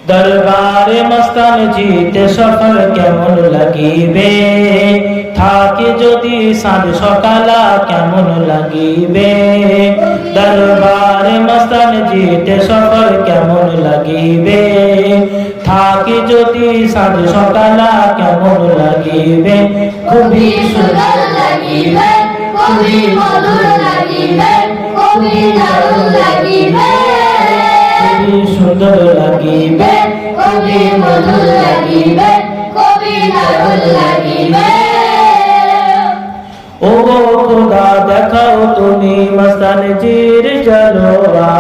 দরবারে মস্তান জিতে সফল কেমন লাগিবে, থাকে যদি সাঁঝ সকালা কেমন লাগিবে। দরবারে মস্তান জিতে সফল কেমন লাগিবে, থাকে যদি সাঁঝ সকালা কেমন লাগিবে। খুবই সুন্দর লাগিবে, খুবই মধুর লাগিবে, খুবই দারুণ লাগিবে, খুবই সুন্দর লাগিবে, খুবই মধুর লাগিবে, খুবই দারুণ লাগিবে। ও গো খোদা দেখাও তুমি মস্তান জির জলোয়া,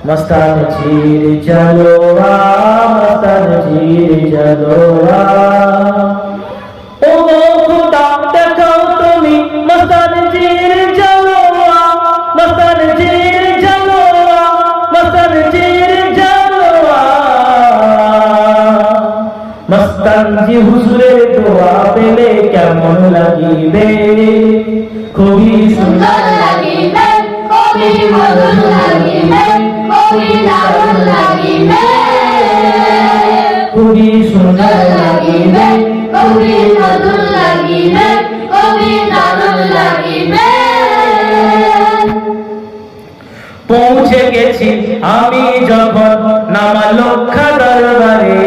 মস্তান জির জলোয়া, মস্তান জির জলোয়া। ও গো খোদা দেখাও তুমি মস্তান জির জলোয়া, মস্তান জির জলোয়া, মস্তান জির জলোয়া। মস্তান জি হুজুরের দোয়া পেলে কেমন লাগিবে, খুবই সুন্দর সুন্দর লাগিবে, খুবই মধুর লাগিবে, খুবই দারুণ লাগিবে, খুবই সুন্দর লাগিবে, খুবই মধুর লাগিবে, খুবই দারুণ লাগিবে। পৌঁছে গেছি আমি যখন নামা লক্ষা দরবারে,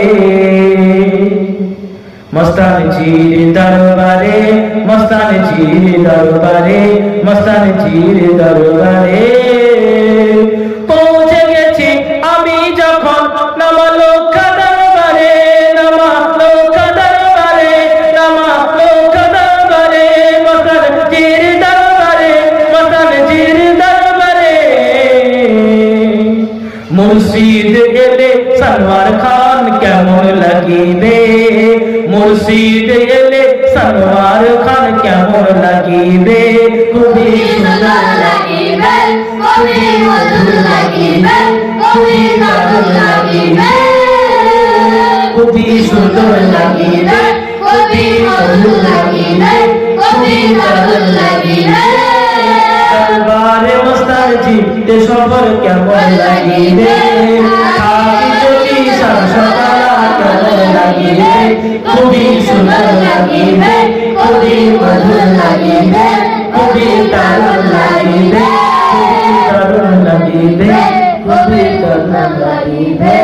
মস্তান জির দরবারে, মস্তান জির দরবারে, মস্তান জির দরবারে। পৌঁছে গেছি আমি যখন নামা লক্ষা দরবারে, নামা লক্ষা দরবারে, নামা লক্ষা দরবারে, মস্তান জির দরবারে, মস্তান জির দরবারে। মুর্শিদ এলে সলমান খান কেমন লাগিবে, মুর্শিদ এলে সলমান খান কেমন লাগিবে। খুবই সুন্দর লাগিবে, খুবই মধুর লাগিবে, খুবই দারুণ লাগিবে, খুবই সুন্দর লাগিবে, খুবই মধুর লাগিবে, খুবই দারুণ লাগিবে। দরবারে মস্তান জিতে সফর কেমন লাগিবে, থাকে যদি সাঁঝ সকালা কেমন লাগিবে। খুবই সুন্দর লাগিবে, খুবই মধুর লাগিবে, খুবই দারুণ লাগিবে, খুবই দারুণ লাগিবে, খুবই দারুণ লাগিবে।